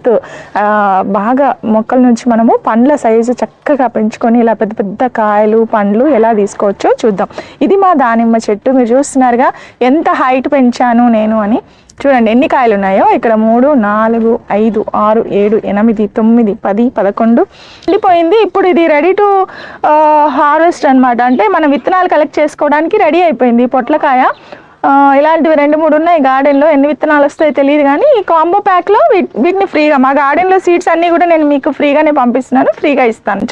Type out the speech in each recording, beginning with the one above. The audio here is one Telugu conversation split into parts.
గ్రోత్ బాగా మొక్కల నుంచి మనము పండ్ల సైజు చక్కగా పెంచుకొని ఇలా పెద్ద పెద్ద కాయలు పండ్లు ఎలా తీసుకోవచ్చో చూద్దాం. ఇది మా దానిమ్మ చెట్టు. మీరు చూస్తున్నారుగా ఎంత హైట్ పెంచాను నేను అని. చూడండి ఎన్ని కాయలు ఉన్నాయో ఇక్కడ 3, 4, 5, 6, 7, 8, 9, 10, 11 వెళ్ళిపోయింది. ఇప్పుడు ఇది రెడీ టు హార్వెస్ట్ అనమాట. అంటే మనం విత్తనాలు కలెక్ట్ చేసుకోవడానికి రెడీ అయిపోయింది. పొట్లకాయ ఇలాంటివి 2-3 ఉన్నాయి గార్డెన్లో. ఎన్ని విత్తనాలు వస్తాయో తెలియదు కానీ ఈ కాంబో ప్యాక్లో వీటిని ఫ్రీగా, మా గార్డెన్లో సీడ్స్ అన్నీ కూడా నేను మీకు ఫ్రీగానే పంపిస్తున్నాను, ఫ్రీగా ఇస్తాను.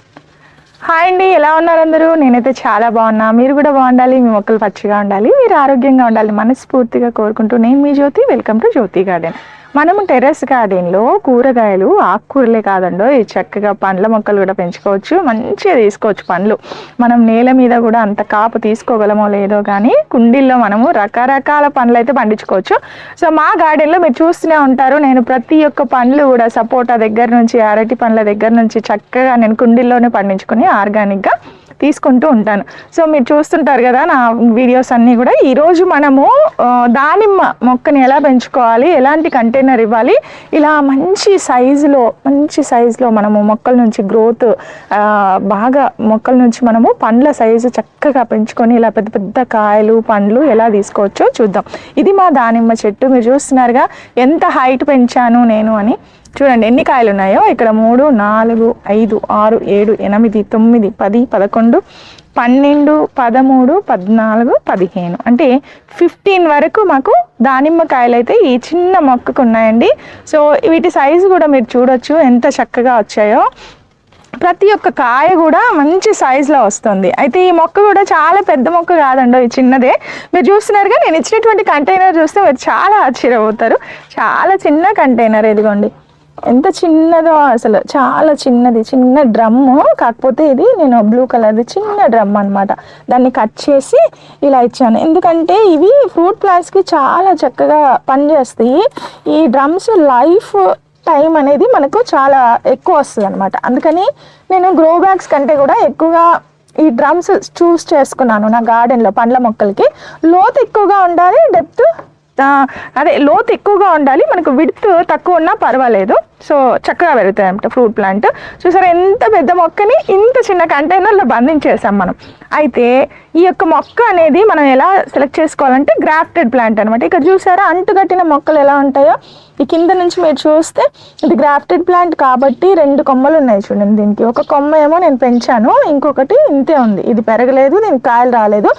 హాయ్ అండి, ఎలా ఉన్నారు అందరూ? నేనైతే చాలా బాగున్నా. మీరు కూడా బాగుండాలి, మీ మొక్కలు పచ్చిగా ఉండాలి, మీరు ఆరోగ్యంగా ఉండాలి మనస్ఫూర్తిగా కోరుకుంటూ నేను మీ Jyothi. Welcome to Jyothi garden. మనము టెర్రస్ గార్డెన్లో కూరగాయలు ఆకుకూరలే కాదండో ఈ చక్కగా పండ్ల మొక్కలు కూడా పెంచుకోవచ్చు. మంచిగా తీసుకోవచ్చు పండ్లు. మనం నేల మీద కూడా అంత కాపు తీసుకోగలమో లేదో కానీ కుండీల్లో మనము రకరకాల పండ్లు అయితే పండించుకోవచ్చు. సో మా గార్డెన్లో మీరు చూస్తూనే ఉంటారు, నేను ప్రతి ఒక్క పండ్లు కూడా సపోటా దగ్గర నుంచి అరటి పండ్ల దగ్గర నుంచి చక్కగా నేను కుండీల్లోనే పండించుకొని ఆర్గానిక్గా తీసుకుంటూ ఉంటాను. సో మీరు చూస్తుంటారు కదా నా వీడియోస్ అన్నీ కూడా. ఈరోజు మనము దానిమ్మ మొక్కని ఎలా పెంచుకోవాలి, ఎలాంటి కంటైనర్ ఇవ్వాలి, ఇలా మంచి సైజులో మనము మొక్కల నుంచి గ్రోత్ బాగా మొక్కల నుంచి మనము పండ్ల సైజు చక్కగా పెంచుకొని ఇలా పెద్ద పెద్ద కాయలు పండ్లు ఎలా తీసుకోవచ్చో చూద్దాం. ఇది మా దానిమ్మ చెట్టు. మీరు చూస్తున్నారుగా ఎంత హైట్ పెంచాను నేను అని. చూడండి ఎన్ని కాయలు ఉన్నాయో ఇక్కడ 3, 4, 5, 6, 7, 8, 9, 10, 11, 12, 13, 14, 15 అంటే 15 వరకు మాకు దానిమ్మ కాయలు అయితే ఈ చిన్న మొక్కకు ఉన్నాయండి. సో వీటి సైజు కూడా మీరు చూడొచ్చు ఎంత చక్కగా వచ్చాయో. ప్రతి ఒక్క కాయ కూడా మంచి సైజులో వస్తుంది. అయితే ఈ మొక్క కూడా చాలా పెద్ద మొక్క కాదండో, ఈ చిన్నదే. మీరు చూస్తున్నారుగా నేను ఇచ్చినటువంటి కంటైనర్ చూస్తే మీరు చాలా ఆశ్చర్యపోతారు. చాలా చిన్న కంటైనర్, ఇదిగోండి ఎంత చిన్నదో అసలు, చాలా చిన్నది, చిన్న డ్రమ్ము. కాకపోతే ఇది నేను బ్లూ కలర్ది చిన్న డ్రమ్ అనమాట. దాన్ని కట్ చేసి ఇలా ఇచ్చాను, ఎందుకంటే ఇవి ఫ్రూట్ ప్లాంట్స్కి చాలా చక్కగా పనిచేస్తాయి. ఈ డ్రమ్స్ లైఫ్ టైం అనేది మనకు చాలా ఎక్కువ వస్తుంది అనమాట. అందుకని నేను గ్రో బ్యాగ్స్ కంటే కూడా ఎక్కువగా ఈ డ్రమ్స్ చూస్ చేసుకున్నాను నా గార్డెన్లో. పండ్ల మొక్కలకి లోతు ఎక్కువగా ఉండాలి, లోతు ఎక్కువగా ఉండాలి, మనకు విడ్త్ తక్కువ ఉన్నా పర్వాలేదు. సో చక్కగా పెరుగుతాయి అన్నమాట ఫ్రూట్ ప్లాంట్. చూసారా ఎంత పెద్ద మొక్కని ఇంత చిన్న కంటైనర్లో బంధించేసాం మనం. అయితే ఈ యొక్క మొక్క అనేది మనం ఎలా సెలెక్ట్ చేసుకోవాలంటే గ్రాఫ్టెడ్ ప్లాంట్ అనమాట. ఇక్కడ చూసారా అంటుకట్టిన మొక్కలు ఎలా ఉంటాయో, ఈ కింద నుంచి మీరు చూస్తే ఇది గ్రాఫ్టెడ్ ప్లాంట్ కాబట్టి 2 కొమ్మలు ఉన్నాయి చూడండి. దీనికి ఒక కొమ్మ ఏమో నేను పెంచాను, ఇంకొకటి ఇంతే ఉంది, ఇది పెరగలేదు, దీనికి కాయలు రాలేదు.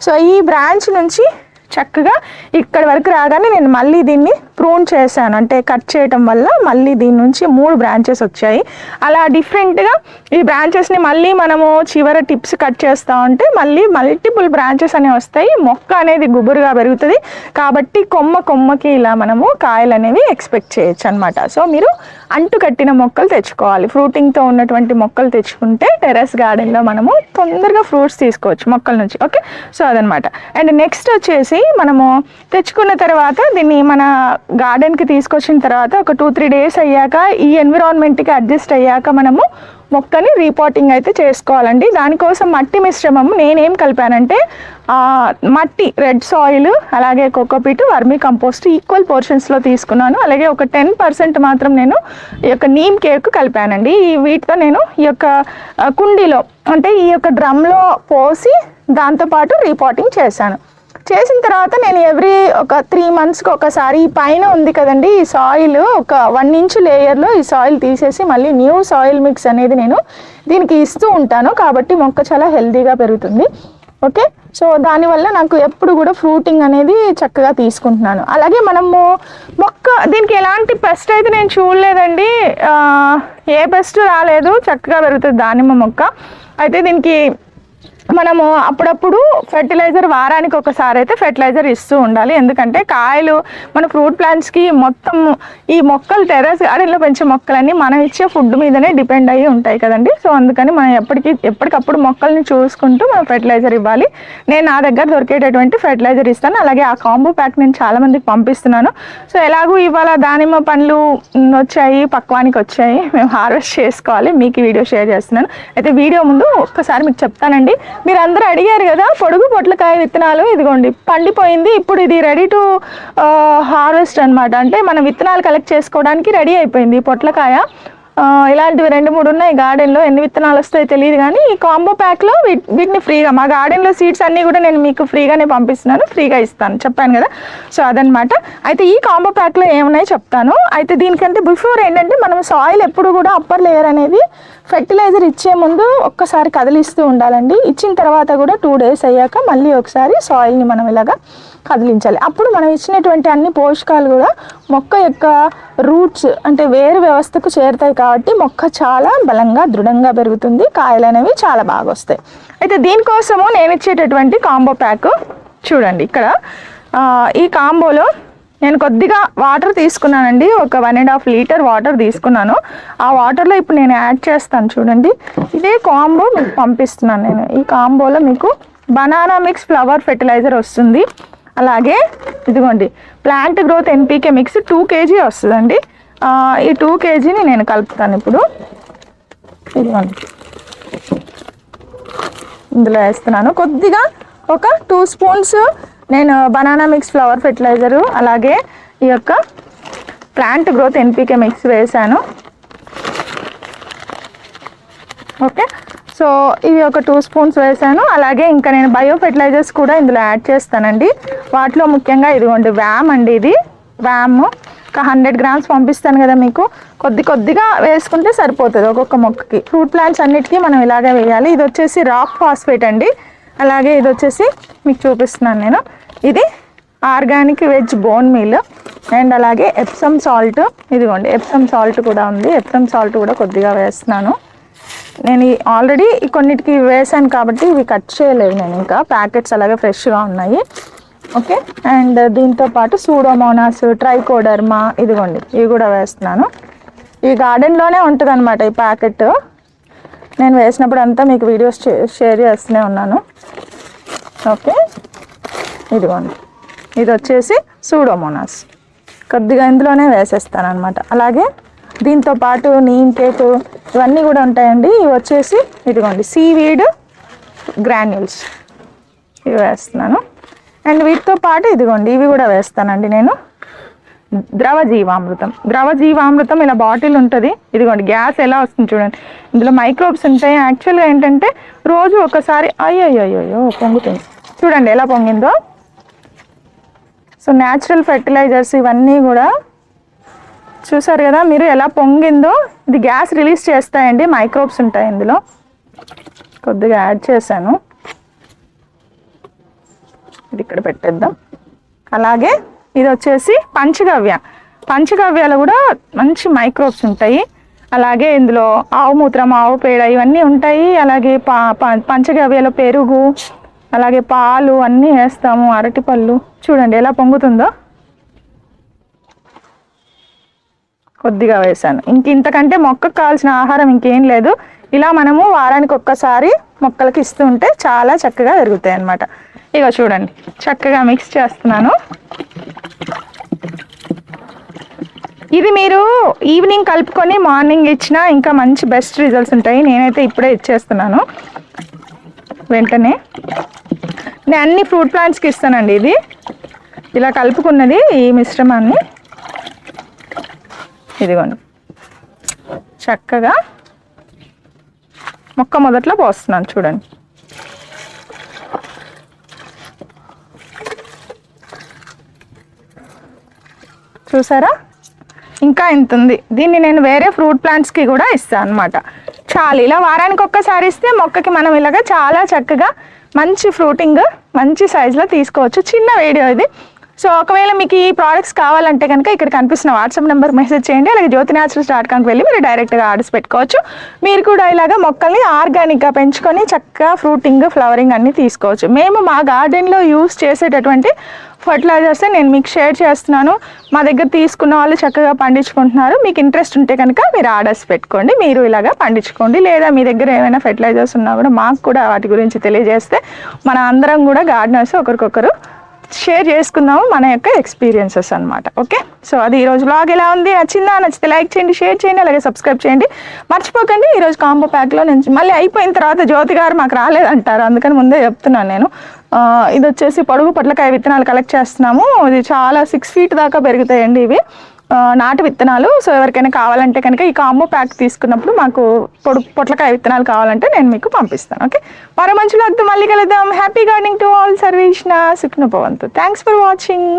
సో ఈ బ్రాంచ్ నుంచి చక్కగా ఇక్కడ వరకు రాగానే నేను మళ్ళీ దీన్ని ప్రూన్ చేశాను, అంటే కట్ చేయటం వల్ల మళ్ళీ దీని నుంచి 3 బ్రాంచెస్ వచ్చాయి. అలా డిఫరెంట్గా ఈ బ్రాంచెస్ని మళ్ళీ మనము చివర టిప్స్ కట్ చేస్తూ ఉంటే మళ్ళీ మల్టిపుల్ బ్రాంచెస్ అనేవి వస్తాయి. మొక్క అనేది గుబురుగా పెరుగుతుంది కాబట్టి కొమ్మకి ఇలా మనము కాయలు అనేవి ఎక్స్పెక్ట్ చేయొచ్చు అనమాట. సో మీరు అంటు కట్టిన మొక్కలు తెచ్చుకోవాలి. ఫ్రూటింగ్తో ఉన్నటువంటి మొక్కలు తెచ్చుకుంటే టెర్రస్ గార్డెన్లో మనము తొందరగా ఫ్రూట్స్ తీసుకోవచ్చు మొక్కల నుంచి. ఓకే, సో అదనమాట. అండ్ నెక్స్ట్ వచ్చేసి మనము తెచ్చుకున్న తర్వాత దీన్ని మన గార్డెన్కి తీసుకొచ్చిన తర్వాత ఒక 2-3 డేస్ అయ్యాక ఈ ఎన్విరాన్మెంట్కి అడ్జస్ట్ అయ్యాక మనము మొక్కని రీపాటింగ్ అయితే చేసుకోవాలండి. దానికోసం మట్టి మిశ్రమం నేనేం కలిపానంటే మట్టి, రెడ్ సాయిల్, అలాగే కోకోపీట్, వర్మీ కంపోస్ట్ ఈక్వల్ పోర్షన్స్లో తీసుకున్నాను. అలాగే ఒక 10% మాత్రం నేను ఈ యొక్క నీమ్ కేక్ కలిపానండి. వీటితో నేను ఈ యొక్క కుండీలో అంటే ఈ యొక్క డ్రమ్లో పోసి దాంతోపాటు రీపాటింగ్ చేశాను. చేసిన తర్వాత నేను ఎవ్రీ ఒక 3 మంత్స్కి ఒకసారి ఈ పైన ఉంది కదండి ఈ సాయిల్, ఒక 1 ఇంచ్ లేయర్లో ఈ సాయిల్ తీసేసి మళ్ళీ న్యూ సాయిల్ మిక్స్ అనేది నేను దీనికి ఇస్తూ ఉంటాను. కాబట్టి మొక్క చాలా హెల్తీగా పెరుగుతుంది. ఓకే, సో దానివల్ల నాకు ఎప్పుడు కూడా ఫ్రూటింగ్ అనేది చక్కగా తీసుకుంటున్నాను. అలాగే మనము మొక్క దీనికి ఎలాంటి పెస్ట్ అయితే నేను చూడలేదండి, ఏ పెస్ట్ రాలేదు, చక్కగా పెరుగుతుంది దానిమ్మ మొక్క. అయితే దీనికి మనము అప్పుడప్పుడు ఫెర్టిలైజర్ వారానికి ఒకసారి అయితే ఫెర్టిలైజర్ ఇస్తూ ఉండాలి. ఎందుకంటే కాయలు మన ఫ్రూట్ ప్లాంట్స్కి మొత్తం ఈ మొక్కలు టెర్రస్ గార్డెన్లో పెంచే మొక్కలన్నీ మనం ఇచ్చే ఫుడ్ మీదనే డిపెండ్ అయ్యి ఉంటాయి కదండి. సో అందుకని మనం ఎప్పటికప్పుడు మొక్కల్ని చూసుకుంటూ మనం ఫెర్టిలైజర్ ఇవ్వాలి. నేను నా దగ్గర దొరికేటటువంటి ఫెర్టిలైజర్ ఇస్తాను. అలాగే ఆ కాంబో ప్యాక్ నేను చాలామందికి పంపిస్తున్నాను. సో ఎలాగూ ఇవాళ దానిమ్మ పండ్లు వచ్చాయి, పక్వానికి వచ్చాయి, మేము హార్వెస్ట్ చేసుకోవాలి, మీకు వీడియో షేర్ చేస్తున్నాను. అయితే వీడియో ముందు ఒక్కసారి మీకు చెప్తానండి, మీరు అందరూ అడిగారు కదా పొడుగు పొట్లకాయ విత్తనాలు, ఇదిగోండి పండిపోయింది. ఇప్పుడు ఇది రెడీ టు హార్వెస్ట్ అనమాట. అంటే మనం విత్తనాలు కలెక్ట్ చేసుకోవడానికి రెడీ అయిపోయింది ఈ పొట్లకాయ. ఇలాంటివి 2-3 ఉన్నాయి గార్డెన్లో. ఎన్ని విత్తనాలు వస్తాయో తెలియదు కానీ ఈ కాంబో ప్యాక్లో వీటిని ఫ్రీగా, మా గార్డెన్లో సీడ్స్ అన్నీ కూడా నేను మీకు ఫ్రీగానే పంపిస్తున్నాను, ఫ్రీగా ఇస్తాను, చెప్పాను కదా. సో అదనమాట. అయితే ఈ కాంబో ప్యాక్లో ఏమున్నాయో చెప్తాను. అయితే దీనికంటే బిఫోర్ ఏంటంటే మనం సాయిల్ ఎప్పుడు కూడా అప్పర్ లేయర్ అనేది ఫెర్టిలైజర్ ఇచ్చే ముందు ఒక్కసారి కదిలిస్తూ ఉండాలండి. ఇచ్చిన తర్వాత కూడా 2 days అయ్యాక మళ్ళీ ఒకసారి సాయిల్ని మనం ఇలాగా కదిలించాలి. అప్పుడు మనం ఇచ్చినటువంటి అన్ని పోషకాలు కూడా మొక్క యొక్క రూట్స్ అంటే వేరు వ్యవస్థకు చేరుతాయి కాబట్టి మొక్క చాలా బలంగా దృఢంగా పెరుగుతుంది, కాయలు అనేవి చాలా బాగా వస్తాయి. అయితే దీనికోసము నేను ఇచ్చేటటువంటి కాంబో ప్యాక్ చూడండి. ఇక్కడ ఈ కాంబోలో నేను కొద్దిగా వాటర్ తీసుకున్నానండి. ఒక 1.5 లీటర్ వాటర్ తీసుకున్నాను. ఆ వాటర్లో ఇప్పుడు నేను యాడ్ చేస్తాను చూడండి. ఇదే కాంబో మీకు పంపిస్తున్నాను నేను. ఈ కాంబోలో మీకు బనానా మిక్స్ ఫ్లవర్ ఫెర్టిలైజర్ వస్తుంది. అలాగే ఇదిగోండి plant growth NPK mix 2 kg వస్తుందండి. ఈ 2 kgని నేను కలుపుతాను ఇప్పుడు. ఇదిగోండి ఇందులో వేస్తున్నాను. కొద్దిగా ఒక 2 స్పూన్స్ నేను బనానా మిక్స్ ఫ్లవర్ ఫెర్టిలైజరు అలాగే ఈ యొక్క ప్లాంట్ గ్రోత్ NPK మిక్స్ వేసాను. ఓకే, సో ఇవి ఒక 2 స్పూన్స్ వేసాను. అలాగే ఇంకా నేను బయో ఫెర్టిలైజర్స్ కూడా ఇందులో యాడ్ చేస్తానండి. వాటిలో ముఖ్యంగా ఇదిగోండి వ్యామ్ అండి. ఇది వ్యామ్ ఒక 100 grams పంపిస్తాను కదా మీకు. కొద్దిగా వేసుకుంటే సరిపోతుంది ఒక్కొక్క మొక్కకి. ఫ్రూట్ ప్లాంట్స్ అన్నిటికీ మనం ఇలాగే వేయాలి. ఇది వచ్చేసి రాక్ ఫాస్ఫేట్ అండి. అలాగే ఇది వచ్చేసి మీకు చూపిస్తున్నాను నేను. ఇది organic veg bone meal and అలాగే ఎప్సమ్ సాల్ట్. ఇదిగోండి ఎప్సమ్ సాల్ట్ కూడా ఉంది. ఎప్సమ్ సాల్ట్ కూడా కొద్దిగా వేస్తున్నాను. నేను ఆల్రెడీ కొన్నిటికి వేసాను కాబట్టి ఇవి కట్ చేయలేదు నేను, ఇంకా ప్యాకెట్స్ అలాగే ఫ్రెష్గా ఉన్నాయి. ఓకే, అండ్ దీంతో పాటు సూడోమోనాస్, ట్రైకోడర్మా, ఇదిగోండి ఇవి కూడా వేస్తున్నాను. ఈ గార్డెన్లోనే ఉంటుంది అనమాట ఈ ప్యాకెట్. నేను వేసినప్పుడు అంతా మీకు వీడియోస్ షేర్ చేస్తూనే ఉన్నాను. ఓకే, ఇదిగోండి ఇది వచ్చేసి సూడోమోనాస్, కొద్దిగా ఇందులోనే వేసేస్తాను అనమాట. అలాగే దీంతో పాటు నీమ్ కేక్ ఇవన్నీ కూడా ఉంటాయండి. ఇవి వచ్చేసి ఇదిగోండి సీవీడ్ గ్రాన్యూల్స్ ఇవి వేస్తున్నాను. అండ్ వీటితో పాటు ఇదిగోండి ఇవి కూడా వేస్తానండి నేను. ద్రవ జీవామృతం ఇలా బాటిల్ ఉంటుంది. ఇదిగోండి గ్యాస్ ఎలా వస్తుంది చూడండి. ఇందులో మైక్రోబ్స్ ఉంటాయి. యాక్చువల్గా ఏంటంటే రోజు ఒకసారి అయ్యో పొంగుతుంది చూడండి ఎలా పొంగిందో. సో న్యాచురల్ ఫెర్టిలైజర్స్ ఇవన్నీ కూడా చూసారు కదా మీరు ఎలా పొంగిందో. ఇది గ్యాస్ రిలీజ్ చేస్తాయండి, మైక్రోబ్స్ ఉంటాయి ఇందులో. కొద్దిగా యాడ్ చేశాను, ఇది ఇక్కడ పెట్టేద్దాం. అలాగే ఇది వచ్చేసి పంచగవ్యాలు కూడా మంచి మైక్రోబ్స్ ఉంటాయి. అలాగే ఇందులో ఆవు మూత్రం, ఆవు పేడ ఇవన్నీ ఉంటాయి. అలాగే పంచగవ్యాల పెరుగు, అలాగే పాలు అన్నీ వేస్తాము. అరటిపళ్ళు చూడండి ఎలా పొంగుతుందో. కొద్దిగా వేసాను. ఇంతకంటే మొక్కకు కావాల్సిన ఆహారం ఇంకేం లేదు. ఇలా మనము వారానికి ఒక్కసారి మొక్కలకి ఇస్తూ ఉంటే చాలా చక్కగా పెరుగుతాయి అన్నమాట. ఇక చూడండి చక్కగా మిక్స్ చేస్తున్నాను. ఇది మీరు ఈవినింగ్ కలుపుకొని మార్నింగ్ ఇచ్చినా ఇంకా మంచి బెస్ట్ రిజల్ట్స్ ఉంటాయి. నేనైతే ఇప్పుడే ఇచ్చేస్తున్నాను వెంటనే. నేను అన్ని ఫ్రూట్ ప్లాంట్స్కి ఇస్తానండి. ఇది ఇలా కలుపుకున్నది ఈ మిశ్రమాన్ని ఇదిగోండి చక్కగా మొక్క మొదట్లో పోస్తున్నాను చూడండి. చూసారా ఇంకా ఇంత ఉంది. దీన్ని నేను వేరే ఫ్రూట్ ప్లాంట్స్కి కూడా ఇస్తాను అనమాట. చాలు ఇలా వారానికి ఒక్కసారి ఇస్తే మొక్కకి మనం ఇలాగా చాలా చక్కగా మంచి ఫ్రూటింగ్ మంచి సైజులో తీసుకోవచ్చు. చిన్న వీడియో ఇది. సో ఒకవేళ మీకు ఈ ప్రోడక్ట్స్ కావాలంటే కనుక ఇక్కడ కనిపిస్తున్న వాట్సాప్ నెంబర్ మెసేజ్ చేయండి. అలాగే jyotinaturals.comకి వెళ్ళి మీరు డైరెక్ట్గా ఆర్డర్స్ పెట్టుకోవచ్చు. మీరు కూడా ఇలాగ మొక్కల్ని ఆర్గానిక్గా పెంచుకొని చక్కగా ఫ్రూటింగ్ ఫ్లవరింగ్ అన్నీ తీసుకోవచ్చు. మేము మా గార్డెన్లో యూస్ చేసేటటువంటి ఫర్టిలైజర్స్ నేను మీకు షేర్ చేస్తున్నాను. మా దగ్గర తీసుకున్న వాళ్ళు చక్కగా పండించుకుంటున్నారు. మీకు ఇంట్రెస్ట్ ఉంటే కనుక మీరు ఆర్డర్స్ పెట్టుకోండి, మీరు ఇలాగా పండించుకోండి. లేదా మీ దగ్గర ఏమైనా ఫర్టిలైజర్స్ ఉన్నా కూడా మాకు కూడా వాటి గురించి తెలియజేస్తే మన అందరం కూడా గార్డెనర్స్ ఒకరికొకరు షేర్ చేసుకుందాము మన యొక్క ఎక్స్పీరియన్సెస్ అనమాట. ఓకే, సో అది ఈరోజు బ్లాగ్ ఎలా ఉంది, నచ్చిందా? నచ్చితే లైక్ చేయండి, షేర్ చేయండి, అలాగే సబ్స్క్రైబ్ చేయండి. మర్చిపోకండి ఈరోజు కాంబో ప్యాక్లో నుంచి మళ్ళీ అయిపోయిన తర్వాత జ్యోతి గారు మాకు రాలేదంటారు, అందుకని ముందే చెప్తున్నాను నేను. ఇది వచ్చేసి పొడుగు పొట్లకాయ విత్తనాలు కలెక్ట్ చేస్తున్నాము. ఇది చాలా 6 feet దాకా పెరుగుతాయండి ఇవి, నాటు విత్తనాలు. సో ఎవరికైనా కావాలంటే కనుక ఈ కాంబో ప్యాక్ తీసుకున్నప్పుడు మాకు పొట్లకాయ విత్తనాలు కావాలంటే నేను మీకు పంపిస్తాను. ఓకే, మరో మంచి లాగ్తో మళ్ళీ కలుద్దాం. Happy gardening to all. సర్వేష్ణ సుఖ్న భవంతు. Thanks for watching.